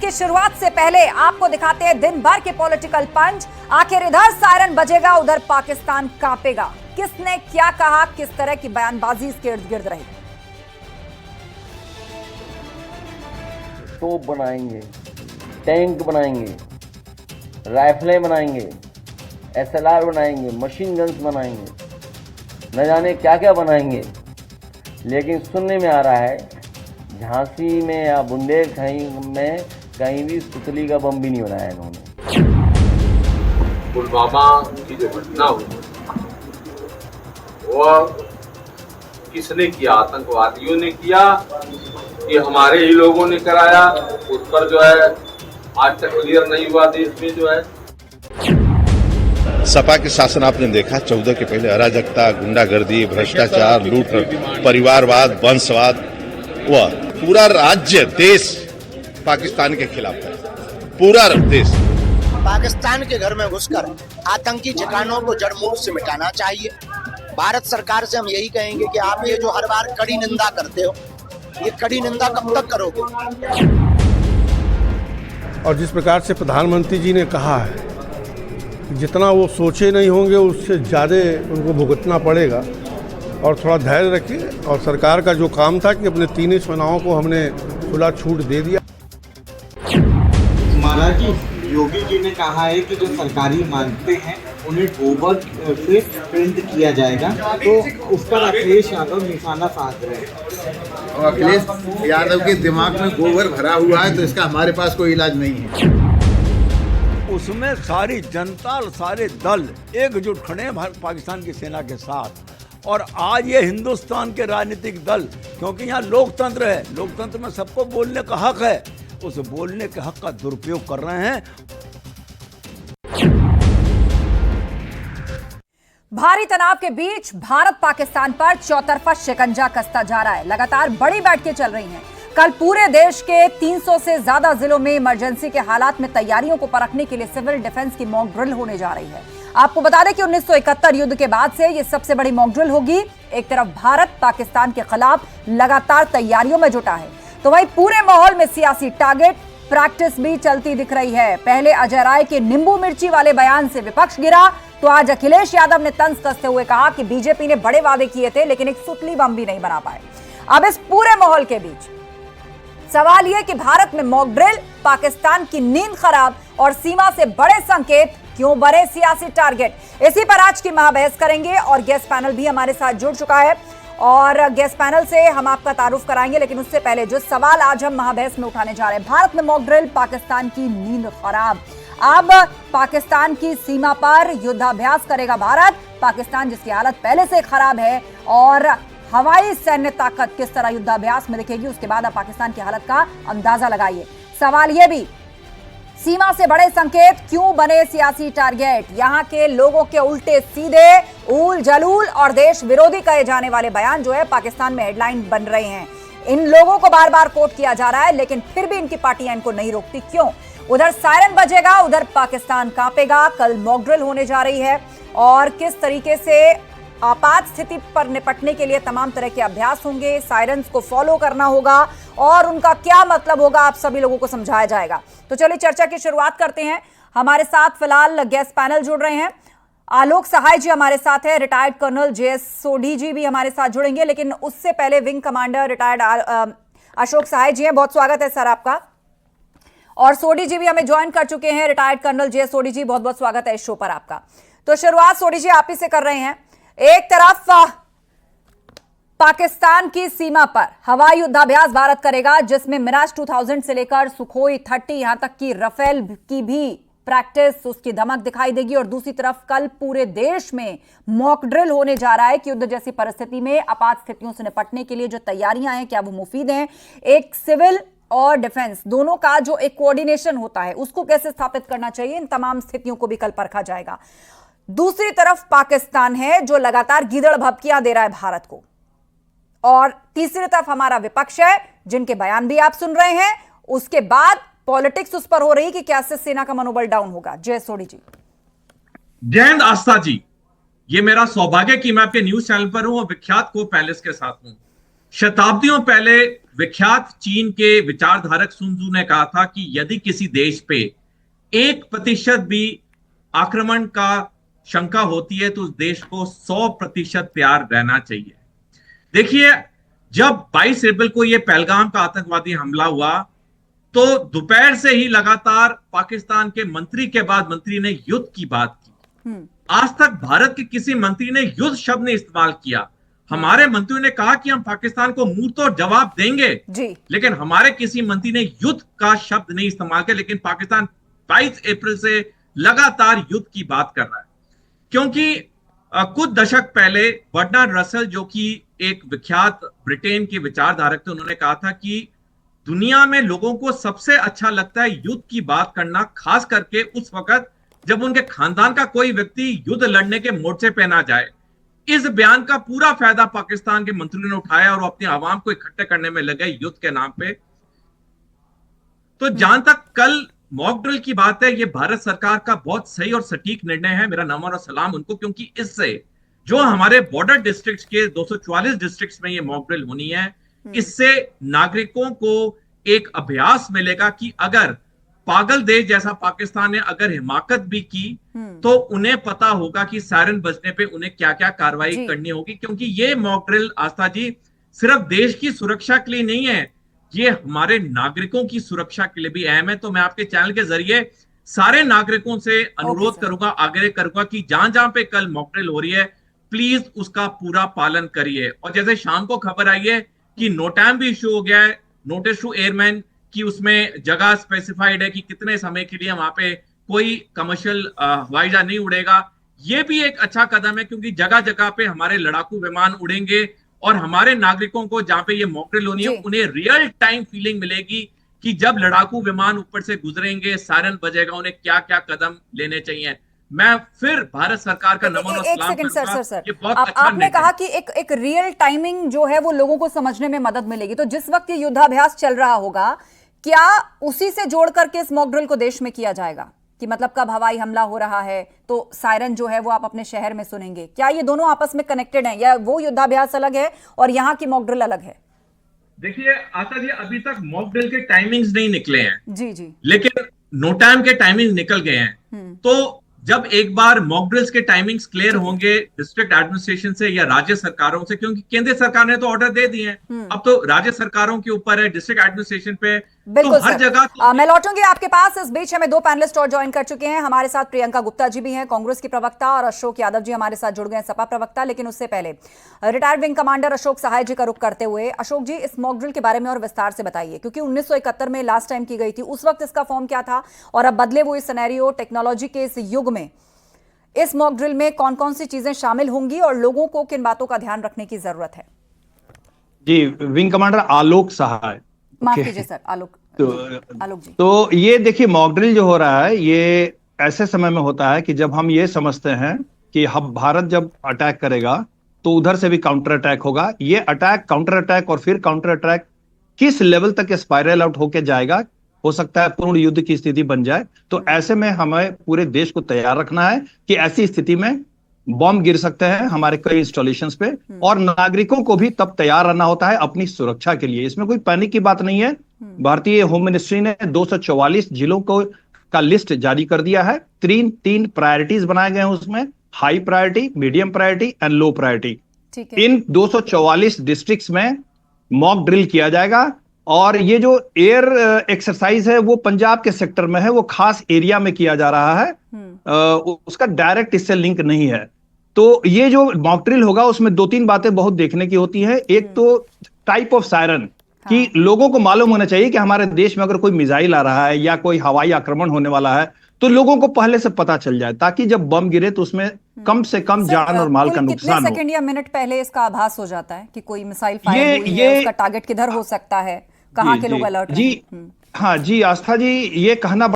की शुरुआत से पहले आपको दिखाते हैं दिन भर के पॉलिटिकल पंच। आखिर इधर सायरन बजेगा, उधर पाकिस्तान कांपेगा। किसने क्या कहा, किस तरह की बयानबाजी इसके इर्द गिर्द रही। तोप बनाएंगे, टैंक बनाएंगे, राइफलें बनाएंगे, SLR बनाएंगे, मशीन गन्स बनाएंगे, न जाने क्या क्या बनाएंगे। लेकिन सुनने में आ रहा है झांसी में या बुंदेलखंड में कहीं भी सुतली का बम भी नहीं बनाया इन्होंने। पुलवामा की जो घटना हुई वह किसने किया? आतंकवादियों ने किया कि हमारे ही लोगों ने कराया? उस पर जो है आज तक क्लियर नहीं हुआ देश में जो है। सपा के शासन आपने देखा, 14 के पहले अराजकता, गुंडागर्दी, भ्रष्टाचार, लूट, परिवारवाद, वंशवाद, वह पूरा राज्य देश पाकिस्तान के खिलाफ है। पूरा देश पाकिस्तान के घर में घुसकर आतंकी ठिकानों को जड़ मूल से मिटाना चाहिए। भारत सरकार से हम यही कहेंगे कि आप ये जो हर बार कड़ी निंदा करते हो, ये कड़ी निंदा कब तक करोगे? और जिस प्रकार से प्रधानमंत्री जी ने कहा है कि जितना वो सोचे नहीं होंगे उससे ज़्यादा उनको भुगतना पड़ेगा, और थोड़ा धैर्य रखिए। और सरकार का जो काम था कि अपने तीनों सेनाओं को हमने खुला छूट दे दिया। महाराज जी, योगी जी ने कहा है कि जो सरकारी मानते हैं उन्हें गोबर से प्रिंट किया जाएगा, तो उस पर अखिलेश यादव निशाना साध रहे हैं। और अखिलेश यादव के दिमाग में गोबर भरा हुआ है, तो इसका हमारे पास कोई इलाज नहीं है। उसमें सारी जनता और सारे दल एकजुट खड़े हैं पाकिस्तान की सेना के साथ। और आज ये हिंदुस्तान के राजनीतिक दल, क्योंकि यहाँ लोकतंत्र है, लोकतंत्र में सबको बोलने का हक है, उस बोलने के हक का दुरुपयोग कर रहे हैं। भारी तनाव के बीच भारत पाकिस्तान पर चौतरफा शिकंजा कसता जा रहा है। लगातार बड़ी बैठकें चल रही हैं। कल पूरे देश के 300 से ज्यादा जिलों में इमरजेंसी के हालात में तैयारियों को परखने के लिए सिविल डिफेंस की मॉक ड्रिल होने जा रही है। आपको बता दें कि 1971 युद्ध के बाद से ये सबसे बड़ी मॉक ड्रिल होगी। एक तरफ भारत पाकिस्तान के खिलाफ लगातार तैयारियों में जुटा है, तो वहीं पूरे माहौल में सियासी टारगेट प्रैक्टिस भी चलती दिख रही है। पहले अजय राय के नींबू मिर्ची वाले बयान से विपक्ष गिरा, तो आज अखिलेश यादव ने तंज कसते हुए कहा कि बीजेपी ने बड़े वादे किए थे लेकिन एक सुतली बम भी नहीं बना पाए। अब इस पूरे माहौल के बीच सवाल यह कि भारत में मॉक ड्रिल, पाकिस्तान की नींद खराब और सीमा से बड़े संकेत, क्यों बड़े सियासी टारगेट, इसी पर आज की महाबहस करेंगे। और गेस्ट पैनल भी हमारे साथ जुड़ चुका है और गेस्ट पैनल से हम आपका तारुफ कराएंगे। लेकिन उससे पहले जो सवाल आज हम महाबहस में उठाने जा रहे हैं, भारत में मॉक ड्रिल, पाकिस्तान की नींद खराब। अब पाकिस्तान की सीमा पर युद्धाभ्यास करेगा भारत। पाकिस्तान जिसकी हालत पहले से खराब है, और हवाई सैन्य ताकत किस तरह युद्धाभ्यास में दिखेगी, उसके बाद आप पाकिस्तान की हालत का अंदाजा लगाइए। सवाल यह भी, सीमा से बड़े संकेत क्यों बने सियासी टारगेट। यहां के लोगों के उल्टे सीधे, ऊल जलूल और देश विरोधी कहे जाने वाले बयान जो है पाकिस्तान में हेडलाइन बन रहे हैं। इन लोगों को बार बार कोट किया जा रहा है, लेकिन फिर भी इनकी पार्टियां इनको नहीं रोकती। क्यों? उधर सायरन बजेगा, उधर पाकिस्तान कांपेगा। कल मॉक ड्रिल होने जा रही है और किस तरीके से आपात स्थिति पर निपटने के लिए तमाम तरह के अभ्यास होंगे, सायरन्स को फॉलो करना होगा और उनका क्या मतलब होगा, आप सभी लोगों को समझाया जाएगा। तो चलिए चर्चा की शुरुआत करते हैं। हमारे साथ फिलहाल गेस्ट पैनल जुड़ रहे हैं। आलोक सहाय जी हमारे साथ है, रिटायर्ड कर्नल JS सोढ़ी जी भी हमारे साथ जुड़ेंगे, लेकिन उससे पहले विंग कमांडर रिटायर्ड अशोक सहाय जी हैं। बहुत स्वागत है सर आपका। और सोढ़ी जी भी हमें ज्वाइन कर चुके हैं, रिटायर्ड कर्नल JS सोढ़ी जी, बहुत बहुत स्वागत है इस शो पर आपका। तो शुरुआत सोढ़ी जी आप ही से कर रहे हैं। एक तरफ पाकिस्तान की सीमा पर हवाई युद्धाभ्यास भारत करेगा, जिसमें मिराज 2000 से लेकर सुखोई 30 यहां तक की राफेल की भी प्रैक्टिस, उसकी धमक दिखाई देगी। और दूसरी तरफ कल पूरे देश में मॉक ड्रिल होने जा रहा है कि युद्ध जैसी परिस्थिति में आपात स्थितियों से निपटने के लिए जो तैयारियां हैं क्या वो मुफीद हैं। एक सिविल और डिफेंस दोनों का जो एक कोऑर्डिनेशन होता है उसको कैसे स्थापित करना चाहिए, इन तमाम स्थितियों को भी कल परखा जाएगा। दूसरी तरफ पाकिस्तान है जो लगातार गीदड़ भभकियां दे रहा है भारत को, और तीसरी तरफ हमारा विपक्ष है जिनके बयान भी आप सुन रहे हैं। उसके बाद पॉलिटिक्स उस पर हो रही कि कैसे सेना का मनोबल डाउन होगा। जय सोढ़ी जी। जय हिंद आस्था जी, ये मेरा सौभाग्य कि मैं आपके न्यूज चैनल पर हूं और विख्यात को पैलेस के साथ हूं। शताब्दियों पहले विख्यात चीन के विचारधारक सुन त्सू ने कहा था कि यदि किसी देश पे 1% भी आक्रमण का शंका होती है तो उस देश को 100% तैयार रहना चाहिए। देखिए, जब 22 अप्रैल को यह पहलगाम का आतंकवादी हमला हुआ तो दोपहर से ही लगातार पाकिस्तान के मंत्री के बाद मंत्री ने युद्ध की बात की। आज तक भारत के किसी मंत्री ने युद्ध शब्द नहीं इस्तेमाल किया। हमारे मंत्रियों ने कहा कि हम पाकिस्तान को मुंह तोड़ जवाब देंगे जी, लेकिन हमारे किसी मंत्री ने युद्ध का शब्द नहीं इस्तेमाल किया। लेकिन पाकिस्तान 22 अप्रैल से लगातार युद्ध की बात कर रहा है, क्योंकि कुछ दशक पहले बर्नार्ड रसल, जो कि एक विख्यात ब्रिटेन के विचारधारक थे, उन्होंने कहा था कि दुनिया में लोगों को सबसे अच्छा लगता है युद्ध की बात करना, खास करके उस वक्त जब उनके खानदान का कोई व्यक्ति युद्ध लड़ने के मोर्चे पे ना जाए। इस बयान का पूरा फायदा पाकिस्तान के मंत्रियों ने उठाया और अपनी आवाम को इकट्ठे करने में लगे युद्ध के नाम पे। तो जहां तक कल मॉक ड्रिल की बात है, ये भारत सरकार का बहुत सही और सटीक निर्णय है। मेरा नमन और सलाम उनको, क्योंकि इससे जो हमारे बॉर्डर डिस्ट्रिक्ट्स के 244 डिस्ट्रिक्ट्स में ये मॉक ड्रिल होनी है, इससे नागरिकों को एक अभ्यास मिलेगा कि अगर पागल देश जैसा पाकिस्तान ने अगर हिमाकत भी की तो उन्हें पता होगा कि सायरन बजने पे उन्हें क्या क्या कार्रवाई करनी होगी। क्योंकि ये मॉक ड्रिल, आस्था जी, सिर्फ देश की सुरक्षा के लिए नहीं है, ये हमारे नागरिकों की सुरक्षा के लिए भी अहम है। तो मैं आपके चैनल के जरिए सारे नागरिकों से अनुरोध करूंगा, आग्रह करूंगा कि जहां जहां पे कल मॉक ड्रिल हो रही है, प्लीज उसका पूरा पालन करिए। और जैसे शाम को खबर आई है कि नोटैम भी इशू हो गया है, नोटिस टू एयरमैन, कि उसमें जगह स्पेसिफाइड है कि कितने समय के लिए वहां पे कोई कमर्शियल हवाई जहाज नहीं उड़ेगा। ये भी एक अच्छा कदम है, क्योंकि जगह जगह पे हमारे लड़ाकू विमान उड़ेंगे और हमारे नागरिकों को जहां पे ये मॉक ड्रिल होनी है, उन्हें रियल टाइम फीलिंग मिलेगी कि जब लड़ाकू विमान ऊपर से गुजरेंगे, सायरन बजेगा, उन्हें क्या क्या कदम लेने चाहिए। मैं फिर भारत सरकार का नमन और सलाम करूंगा। सर, आपने कहा कि एक रियल टाइमिंग जो है वो लोगों को समझने में मदद मिलेगी। तो जिस वक्त ये युद्धाभ्यास चल रहा होगा, क्या उसी से जोड़ करके इस मॉक ड्रिल को देश में किया जाएगा कि मतलब कब हवाई हमला हो रहा है तो सायरन जो है वो आप अपने शहर में सुनेंगे? क्या ये दोनों आपस में कनेक्टेड हैं, या वो युद्धाभ्यास अलग है और यहाँ की मॉक ड्रिल अलग है? देखिए आशा जी, अभी तक मॉक ड्रिल के टाइमिंग्स नहीं निकले हैं जी, लेकिन नोटैम के टाइमिंग निकल गए हैं। तो जब एक बार मॉक ड्रिल्स के टाइमिंग्स क्लियर होंगे डिस्ट्रिक्ट एडमिनिस्ट्रेशन से या राज्य सरकारों से, क्योंकि केंद्र सरकार ने तो ऑर्डर दे दिए हैं, अब तो राज्य सरकारों के ऊपर है, डिस्ट्रिक्ट एडमिनिस्ट्रेशन पे, बिल्कुल तो हर जगह मैं लौटूंगी आपके पास। इस बीच हमें दो पैनलिस्ट और ज्वाइन कर चुके हैं। हमारे साथ प्रियंका गुप्ता जी भी हैं, कांग्रेस की प्रवक्ता, और अशोक यादव जी हमारे साथ जुड़ गए हैं, सपा प्रवक्ता। लेकिन उससे पहले रिटायर्ड विंग कमांडर अशोक सहाय जी का रुख करते हुए, अशोक जी, इस मॉक ड्रिल के बारे में और विस्तार से बताइए, क्योंकि 1971 में लास्ट टाइम की गई थी, उस वक्त इसका फॉर्म क्या था और अब बदले हुए सिनेरियो, टेक्नोलॉजी के इस युग में इस मॉक ड्रिल में कौन कौन सी चीजें शामिल होंगी और लोगों को किन बातों का ध्यान रखने की जरूरत है? जी, विंग कमांडर आलोक सहाय। माफ कीजिए सर, आलोक जी। तो ये देखिए, मॉक ड्रिल जो हो रहा है ये ऐसे समय में होता है कि जब हम ये समझते हैं कि हम भारत जब अटैक करेगा तो उधर से भी काउंटर अटैक होगा। ये अटैक, काउंटर अटैक और फिर काउंटर अटैक किस लेवल तक स्पाइरल आउट होके जाएगा, हो सकता है पूर्ण युद्ध की स्थिति बन जाए। तो ऐसे में हमें पूरे देश को तैयार रखना है कि ऐसी स्थिति में बॉम्ब गिर सकते हैं हमारे कई इंस्टॉलेशंस पे, और नागरिकों को भी तब तैयार रहना होता है अपनी सुरक्षा के लिए। इसमें कोई पैनिक की बात नहीं है। भारतीय होम मिनिस्ट्री ने 244 जिलों को का लिस्ट जारी कर दिया है। तीन प्रायोरिटीज बनाए गए हैं उसमें, high priority, medium priority and low priority. In 244 districts में मॉक ड्रिल किया जाएगा। और ये जो एयर एक्सरसाइज है वो पंजाब के सेक्टर में है, वो खास एरिया में किया जा रहा है, उसका डायरेक्ट इससे लिंक नहीं है। तो ये जो मॉक ड्रिल होगा उसमें 2-3 बातें बहुत देखने की होती है। एक तो टाइप ऑफ सायरन, कि लोगों को मालूम होना चाहिए कि हमारे देश में अगर कोई मिसाइल आ रहा है या कोई हवाई आक्रमण होने वाला है तो लोगों को पहले से पता चल जाए, ताकि जब बम गिरे तो उसमें कम से कम जान और माल का नुकसान हो। कितने सेकंड या मिनट पहले इसका आभास हो जाता है कि कोई मिसाइल फायर हुई है, उसका टारगेट किधर हो सकता है, कहाँ के लोग अलर्ट हैं? हाँ जी, आस्था जी, ये कहना